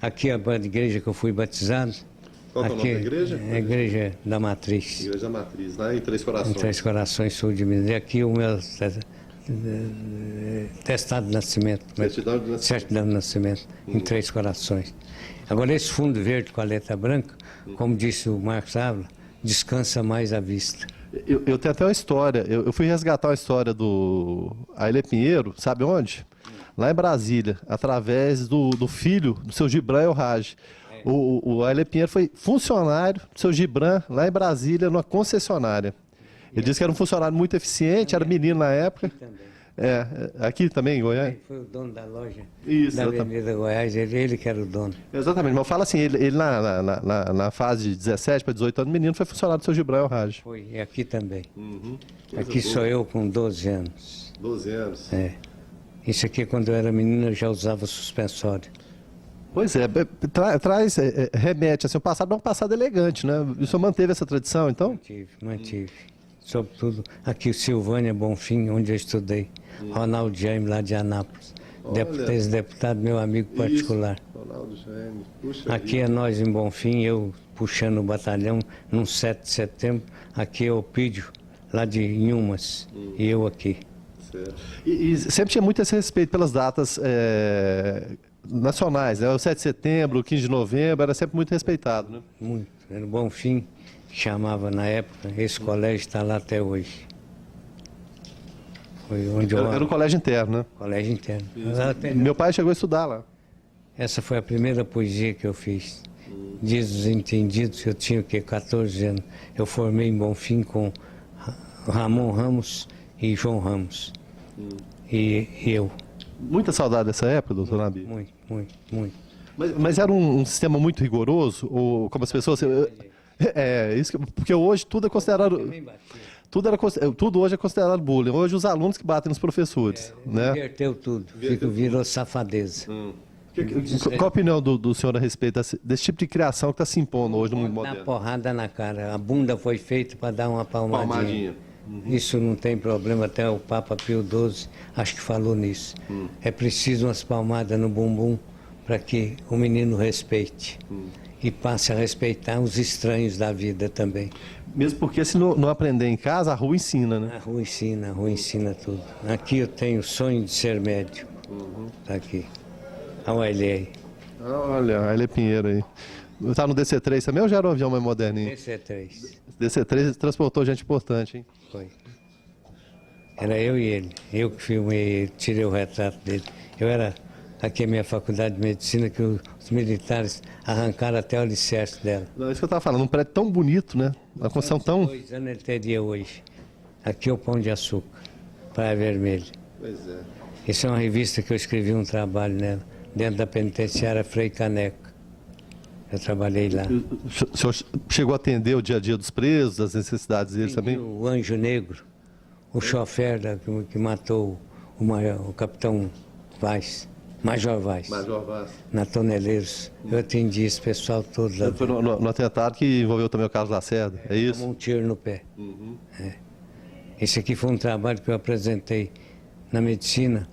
[SPEAKER 2] Aqui é a igreja que eu fui batizado.
[SPEAKER 1] Qual que é o nome da igreja?
[SPEAKER 2] É a Igreja da Matriz.
[SPEAKER 1] Igreja da Matriz, lá em Três Corações.
[SPEAKER 2] Em Três Corações, sul de Minas. E aqui o meu testado de nascimento.
[SPEAKER 1] Certidão de nascimento.
[SPEAKER 2] Certidão de nascimento, em Três Corações. Agora, esse fundo verde com a letra branca, como disse o Marcos Ávila, descansa mais a vista.
[SPEAKER 1] Eu tenho até uma história, eu fui resgatar uma história do Ailê Pinheiro, sabe onde? Lá em Brasília, através do filho do seu Gibran El-Raj. O Ailê Pinheiro foi funcionário do seu Gibran, lá em Brasília, numa concessionária. Ele disse que era um funcionário muito eficiente, era menino na época. Aqui também em Goiás?
[SPEAKER 2] Ele foi o dono da loja
[SPEAKER 1] Isso,
[SPEAKER 2] da
[SPEAKER 1] exatamente.
[SPEAKER 2] Avenida Goiás, ele que era o dono.
[SPEAKER 1] Exatamente, mas eu falo assim, ele na fase de 17 para 18 anos, menino, foi funcionário do seu Gibran El-Raj.
[SPEAKER 2] Foi, e aqui também.
[SPEAKER 1] Coisa
[SPEAKER 2] Aqui
[SPEAKER 1] boa.
[SPEAKER 2] sou eu com 12 anos.
[SPEAKER 1] 12 anos.
[SPEAKER 2] Isso aqui, quando eu era menino, eu já usava suspensório.
[SPEAKER 1] Pois é, remete assim, o passado é um passado elegante, né? E o senhor manteve essa tradição, então?
[SPEAKER 2] Mantive. Sobretudo aqui, Silvânia Bonfim, onde eu estudei. Ronaldo Jaime, lá de Anápolis. Ex-deputado, meu amigo particular.
[SPEAKER 1] Isso, Ronaldo Jaime. Puxa
[SPEAKER 2] Aqui
[SPEAKER 1] vida.
[SPEAKER 2] é nós em Bonfim, eu puxando o batalhão, num 7 de setembro. Aqui é o Opídio, lá de Inhumas, e eu aqui.
[SPEAKER 1] Certo. E sempre tinha muito esse respeito pelas datas nacionais, né? O 7 de setembro, o 15 de novembro, era sempre muito respeitado, né?
[SPEAKER 2] Muito. Era o Bonfim, que chamava na época. Esse colégio está lá até hoje. Foi onde eu...
[SPEAKER 1] Era um colégio interno, né?
[SPEAKER 2] Colégio interno.
[SPEAKER 1] Meu pai chegou a estudar lá.
[SPEAKER 2] Essa foi a primeira poesia que eu fiz. Diz os entendidos, eu tinha o quê? 14 anos. Eu formei em Bonfim com Ramon Ramos e João Ramos. E eu.
[SPEAKER 1] Muita saudade dessa época, doutor Nabi?
[SPEAKER 2] Muito.
[SPEAKER 1] Mas era um sistema muito rigoroso? Ou como as pessoas... porque hoje tudo é considerado... Tudo hoje é considerado bullying. Hoje os alunos que batem nos professores, né?
[SPEAKER 2] Inverteu tudo, virou safadeza.
[SPEAKER 1] Qual a opinião do senhor a respeito desse tipo de criação que está se impondo hoje no mundo
[SPEAKER 2] Dá
[SPEAKER 1] moderno?
[SPEAKER 2] porrada na cara. A bunda foi feita para dar uma palmadinha. Isso não tem problema, até o Papa Pio XII acho que falou nisso. É preciso umas palmadas no bumbum para que o menino respeite. E passe a respeitar os estranhos da vida também.
[SPEAKER 1] Mesmo porque se não aprender em casa, a rua ensina, né?
[SPEAKER 2] A rua ensina tudo. Aqui eu tenho o sonho de ser médico. Tá aqui. Olha ele aí.
[SPEAKER 1] Olha, Ailê Pinheiro aí. Tá no DC-3 também ou já era um avião mais moderninho?
[SPEAKER 2] Esse é 3.
[SPEAKER 1] DC-3 transportou gente importante, hein?
[SPEAKER 2] Foi. Era eu e ele. Eu que filmei ele, tirei o retrato dele. Eu era aqui a minha faculdade de medicina que os militares arrancaram até o alicerce dela.
[SPEAKER 1] Não, é isso que eu estava falando, um prédio tão bonito, né? Uma construção tão...
[SPEAKER 2] 2 anos ele teria hoje. Aqui é o Pão de Açúcar, Praia Vermelha.
[SPEAKER 1] Pois é.
[SPEAKER 2] Isso é uma revista que eu escrevi um trabalho nela, dentro da penitenciária Frei Caneca. Eu trabalhei lá.
[SPEAKER 1] O senhor chegou a atender o dia a dia dos presos, as necessidades deles também?
[SPEAKER 2] O Anjo Negro, o chofer que matou o capitão Vaz, Major Vaz, na Toneleiros. Eu atendi esse pessoal todo lá.
[SPEAKER 1] Foi no atentado que envolveu também o Carlos Lacerda, é isso?
[SPEAKER 2] Tomou um tiro no pé. Esse aqui foi um trabalho que eu apresentei na medicina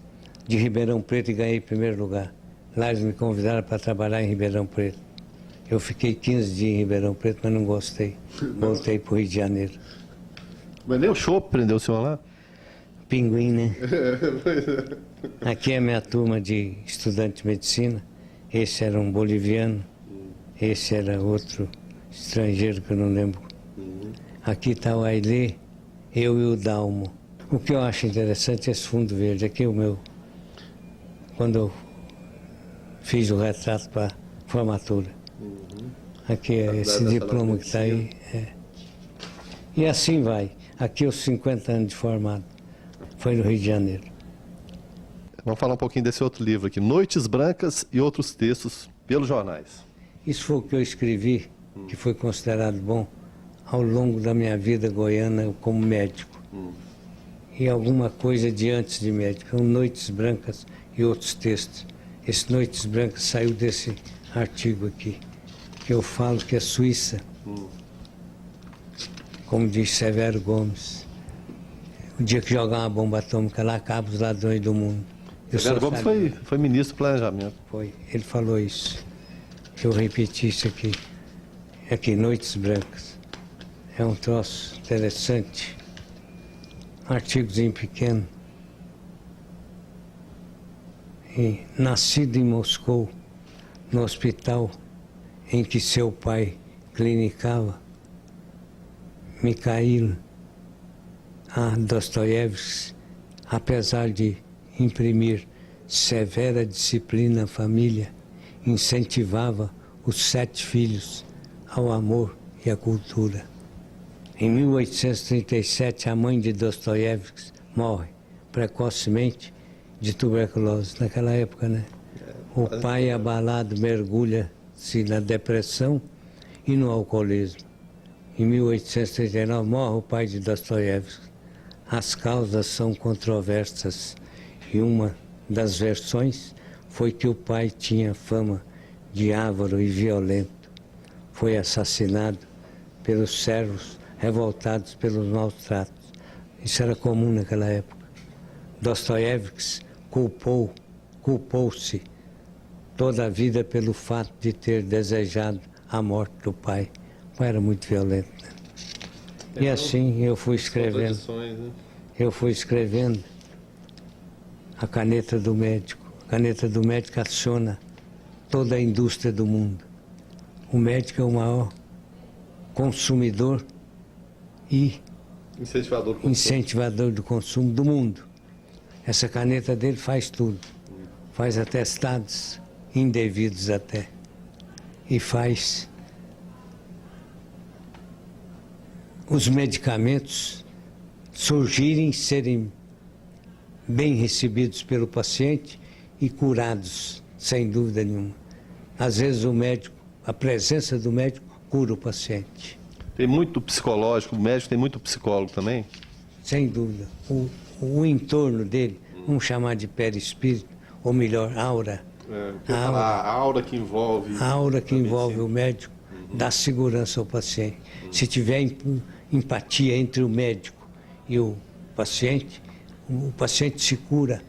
[SPEAKER 2] de Ribeirão Preto e ganhei primeiro lugar. Lá eles me convidaram para trabalhar em Ribeirão Preto. Eu fiquei 15 dias em Ribeirão Preto, mas não gostei. Voltei para o Rio de Janeiro.
[SPEAKER 1] Mas nem o chope prendeu o senhor lá?
[SPEAKER 2] Pinguim, né? Aqui é a minha turma de estudante de medicina. Esse era um boliviano. Esse era outro estrangeiro que eu não lembro. Aqui está o Ailê, eu e o Dalmo. O que eu acho interessante é esse fundo verde. Aqui é o meu, quando eu fiz o retrato para formatura. Aqui é esse diploma que está aí. É. E assim vai. Aqui os 50 anos de formado. Foi no Rio de Janeiro.
[SPEAKER 1] Vamos falar um pouquinho desse outro livro aqui, Noites Brancas e Outros Textos, pelos jornais.
[SPEAKER 2] Isso foi o que eu escrevi, que foi considerado bom ao longo da minha vida goiana como médico. E alguma coisa de antes de médico. São Noites Brancas e Outros Textos. Esse Noites Brancas saiu desse artigo aqui, que eu falo que a Suíça, como diz Severo Gomes, o dia que jogar uma bomba atômica lá, acaba os ladrões do mundo.
[SPEAKER 1] Severo Gomes foi ministro do Planejamento.
[SPEAKER 2] Foi, ele falou isso. Eu repeti isso aqui. Aqui, Noites Brancas. É um troço interessante. Artigozinho pequeno. E, nascido em Moscou, no hospital em que seu pai clinicava, Mikhail Dostoiévski, apesar de imprimir severa disciplina à família, incentivava os 7 filhos ao amor e à cultura. Em 1837, a mãe de Dostoiévski morre precocemente de tuberculose. Naquela época, né? O pai, abalado, mergulha-se na depressão e no alcoolismo. Em 1839, morre o pai de Dostoiévski. As causas são controversas e uma das versões foi que o pai tinha fama de avaro e violento. Foi assassinado pelos servos revoltados pelos maus tratos. Isso era comum naquela época. Dostoiévski culpou-se toda a vida pelo fato de ter desejado a morte do pai. O pai era muito violento, né? E assim eu fui escrevendo. Eu fui escrevendo a caneta do médico. A caneta do médico aciona toda a indústria do mundo. O médico é o maior consumidor e incentivador do consumo do mundo. Essa caneta dele faz tudo. Faz atestados indevidos até. E faz os medicamentos surgirem, serem bem recebidos pelo paciente e curados, sem dúvida nenhuma. Às vezes o médico, a presença do médico cura o paciente.
[SPEAKER 1] Tem muito psicológico, o médico tem muito psicólogo também?
[SPEAKER 2] Sem dúvida. O entorno dele, vamos chamar de perispírito, ou melhor, aura.
[SPEAKER 1] A aura que envolve...
[SPEAKER 2] A aura que envolve o médico dá segurança ao paciente. Se tiver empatia entre o médico e o paciente se cura,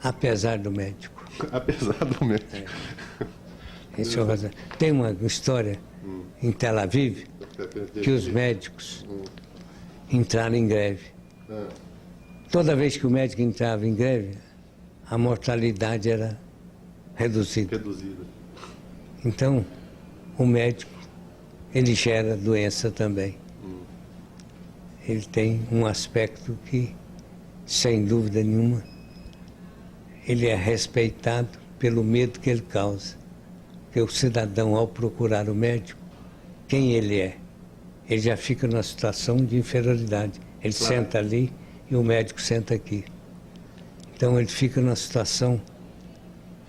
[SPEAKER 2] apesar do médico.
[SPEAKER 1] Apesar do médico.
[SPEAKER 2] Esse é o razão. Tem uma história em Tel Aviv que os médicos entraram em greve. Toda vez que o médico entrava em greve, a mortalidade era reduzida. Então, o médico, ele gera doença também. Ele tem um aspecto que, sem dúvida nenhuma, ele é respeitado pelo medo que ele causa. Porque o cidadão, ao procurar o médico, quem ele é? Ele já fica numa situação de inferioridade. Ele senta ali e o médico senta aqui. Então ele fica numa situação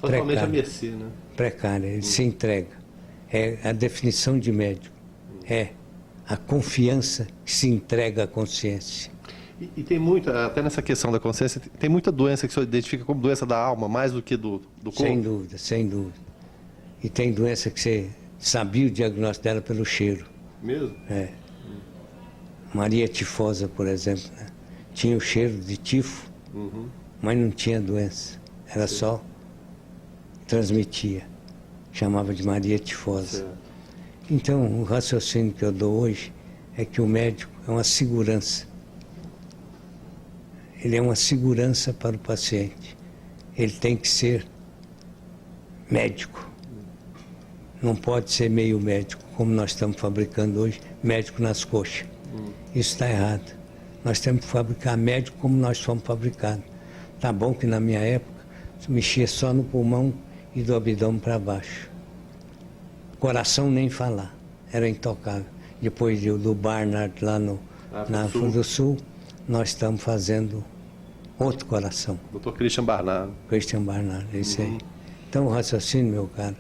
[SPEAKER 1] totalmente à mercê, né?
[SPEAKER 2] Precária, ele se entrega. É a definição de médico. É a confiança que se entrega à consciência.
[SPEAKER 1] E tem muita, até nessa questão da consciência, tem muita doença que o senhor identifica como doença da alma, mais do que do corpo?
[SPEAKER 2] Sem dúvida, sem dúvida. E tem doença que você sabia o diagnóstico dela pelo cheiro.
[SPEAKER 1] Mesmo?
[SPEAKER 2] É. Maria Tifosa, por exemplo, né? Tinha o cheiro de tifo, mas não tinha doença. Era só transmitia. Chamava de Maria Tifosa.
[SPEAKER 1] Certo.
[SPEAKER 2] Então, o raciocínio que eu dou hoje é que o médico é uma segurança. Ele é uma segurança para o paciente. Ele tem que ser médico. Não pode ser meio médico, como nós estamos fabricando hoje, médico nas coxas. Isso está errado. Nós temos que fabricar médico como nós somos fabricados. Tá bom que na minha época mexia só no pulmão e do abdômen para baixo. Coração nem falar, era intocável. Depois do Barnard lá na África do Sul, nós estamos fazendo outro coração.
[SPEAKER 1] Dr. Christian Barnard.
[SPEAKER 2] Christian Barnard, esse aí. Então o raciocínio, meu caro,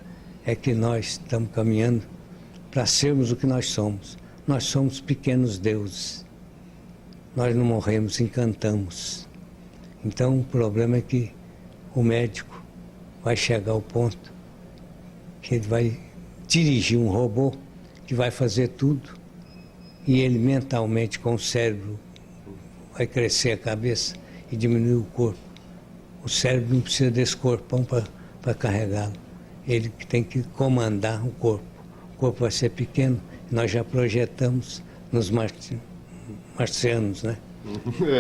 [SPEAKER 2] é que nós estamos caminhando para sermos o que nós somos. Nós somos pequenos deuses. Nós não morremos, encantamos. Então o problema é que o médico vai chegar ao ponto que ele vai dirigir um robô que vai fazer tudo e ele mentalmente com o cérebro vai crescer a cabeça e diminuir o corpo. O cérebro não precisa desse corpão para carregá-lo. Ele que tem que comandar o corpo. O corpo vai ser pequeno, nós já projetamos nos marcianos, né?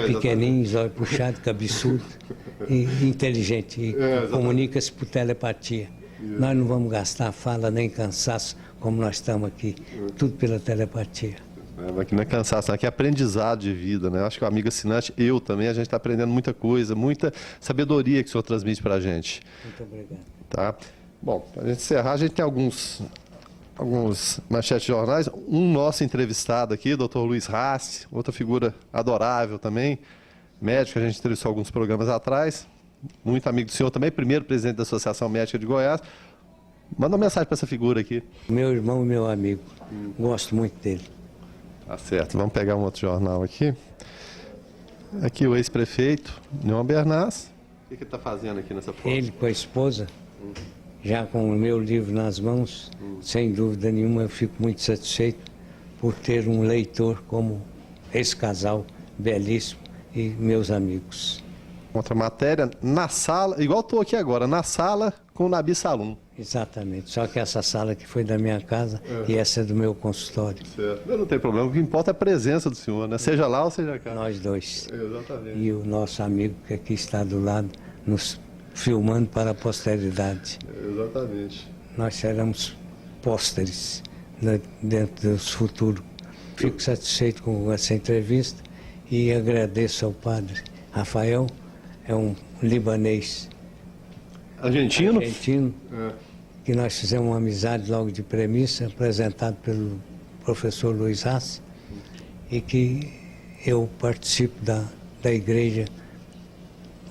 [SPEAKER 2] Pequeninhos, olho puxado, cabeçudo e inteligente. E comunica-se por telepatia. Nós não vamos gastar fala nem cansaço como nós estamos aqui. Tudo pela telepatia.
[SPEAKER 1] Aqui não é cansaço, aqui é aprendizado de vida, né? Acho que o amigo assinante, eu também, a gente está aprendendo muita coisa, muita sabedoria que o senhor transmite para a gente.
[SPEAKER 2] Muito obrigado.
[SPEAKER 1] Tá? Bom, para a gente encerrar, a gente tem alguns manchetes de jornais. Um nosso entrevistado aqui, o Dr. Luiz Rassi, outra figura adorável também, médico, a gente entrevistou alguns programas atrás, muito amigo do senhor também, primeiro presidente da Associação Médica de Goiás. Manda uma mensagem para essa figura aqui.
[SPEAKER 2] Meu irmão e meu amigo, gosto muito dele.
[SPEAKER 1] Tá certo, vamos pegar um outro jornal aqui. Aqui o ex-prefeito, Neumann Bernays. O que ele está fazendo aqui nessa foto?
[SPEAKER 2] Ele com a esposa, já com o meu livro nas mãos, sem dúvida nenhuma, eu fico muito satisfeito por ter um leitor como esse casal belíssimo e meus amigos.
[SPEAKER 1] Outra matéria, na sala, igual estou aqui agora, na sala com o Nabi Salum.
[SPEAKER 2] Exatamente, só que essa sala aqui foi da minha casa e essa é do meu consultório.
[SPEAKER 1] Certo. Não tem problema, o que importa é a presença do senhor, né? Seja lá ou seja cá.
[SPEAKER 2] Nós dois.
[SPEAKER 1] Exatamente.
[SPEAKER 2] E o nosso amigo que aqui está do lado, nos filmando para a posteridade.
[SPEAKER 1] Exatamente.
[SPEAKER 2] Nós seremos pósteres dentro do futuro. Fico satisfeito com essa entrevista e agradeço ao padre Rafael, é um libanês
[SPEAKER 1] Argentino?
[SPEAKER 2] Que nós fizemos uma amizade logo de premissa, apresentado pelo professor Luiz Rassi, e que eu participo da igreja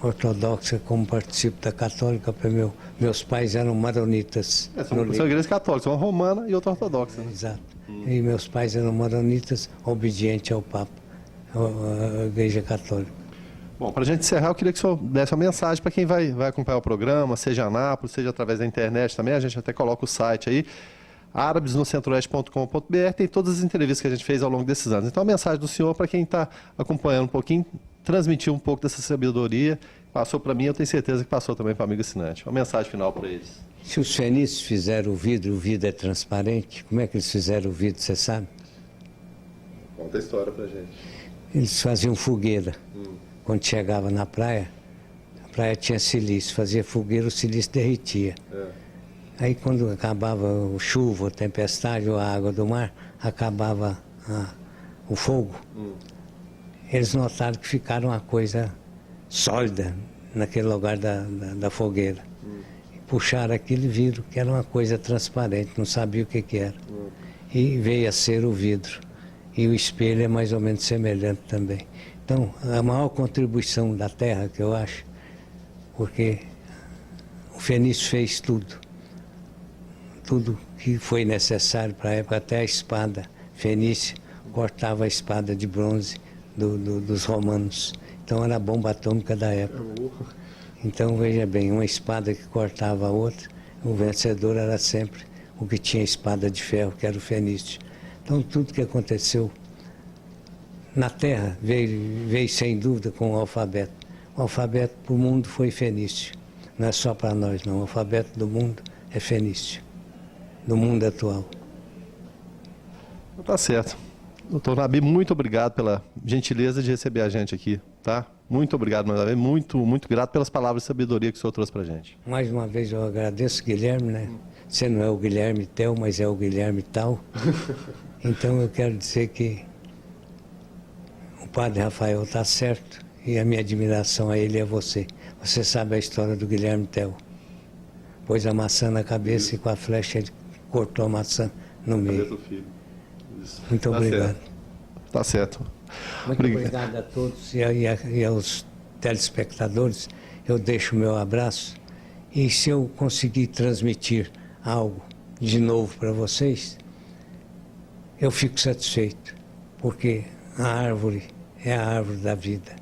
[SPEAKER 2] ortodoxa como participo da católica, porque meus pais eram maronitas.
[SPEAKER 1] São igrejas católicas, uma romana e outra ortodoxa. Né?
[SPEAKER 2] Exato. E meus pais eram maronitas, obedientes ao Papa, a igreja católica.
[SPEAKER 1] Bom, para a gente encerrar, eu queria que o senhor desse uma mensagem para quem vai acompanhar o programa, seja Anápolis, seja através da internet também, a gente até coloca o site aí, arabesnocentroeste.com.br, tem todas as entrevistas que a gente fez ao longo desses anos. Então a mensagem do senhor para quem está acompanhando um pouquinho, transmitir um pouco dessa sabedoria, passou para mim, eu tenho certeza que passou também para o amigo assinante. Uma mensagem final para eles.
[SPEAKER 2] Se os fenícios fizeram o vidro é transparente, como é que eles fizeram o vidro, você sabe?
[SPEAKER 1] Conta a história para a gente.
[SPEAKER 2] Eles faziam fogueira. Quando chegava na praia, a praia tinha silício, fazia fogueira, o silício derretia. Aí quando acabava o chuva, a tempestade ou a água do mar, acabava o fogo, eles notaram que ficaram uma coisa sólida naquele lugar da fogueira. E puxaram aquilo e viram que era uma coisa transparente, não sabia o que era. E veio a ser o vidro. E o espelho é mais ou menos semelhante também. Então, a maior contribuição da Terra, que eu acho, porque o fenício fez tudo que foi necessário para a época, até a espada fenícia cortava a espada de bronze dos romanos. Então, era a bomba atômica da época. Então, veja bem, uma espada que cortava a outra, o vencedor era sempre o que tinha espada de ferro, que era o fenício. Então, tudo que aconteceu na Terra veio sem dúvida com o alfabeto. O alfabeto para o mundo foi fenício. Não é só para nós, não. O alfabeto do mundo é fenício, do mundo atual.
[SPEAKER 1] Tá certo. Doutor Nabi, muito obrigado pela gentileza de receber a gente aqui, tá? Muito obrigado, mais uma vez. Muito, muito grato pelas palavras de sabedoria que o senhor trouxe pra gente.
[SPEAKER 2] Mais uma vez eu agradeço, Guilherme, né? Você não é o Guilherme Tel, mas é o Guilherme Tal. Então eu quero dizer que o padre Rafael está certo e a minha admiração a ele e a você. Você sabe a história do Guilherme Tell. Pôs a maçã na cabeça e com a flecha ele cortou a maçã no meio. Muito
[SPEAKER 1] Tá
[SPEAKER 2] obrigado.
[SPEAKER 1] certo. Tá certo.
[SPEAKER 2] Muito obrigado a todos e aos telespectadores. Eu deixo o meu abraço e se eu conseguir transmitir algo de novo para vocês, eu fico satisfeito, porque a árvore é a árvore da vida.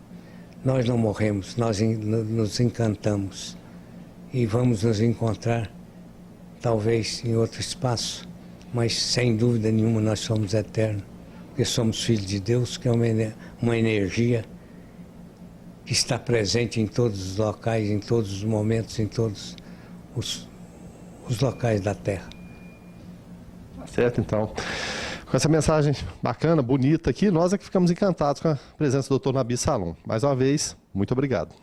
[SPEAKER 2] Nós não morremos, nós nos encantamos e vamos nos encontrar, talvez em outro espaço, mas sem dúvida nenhuma nós somos eternos, porque somos filhos de Deus, que é uma energia que está presente em todos os locais, em todos os momentos, em todos os locais da Terra.
[SPEAKER 1] Tá certo, então. Com essa mensagem bacana, bonita aqui, nós é que ficamos encantados com a presença do Dr. Nabi Salom. Mais uma vez, muito obrigado.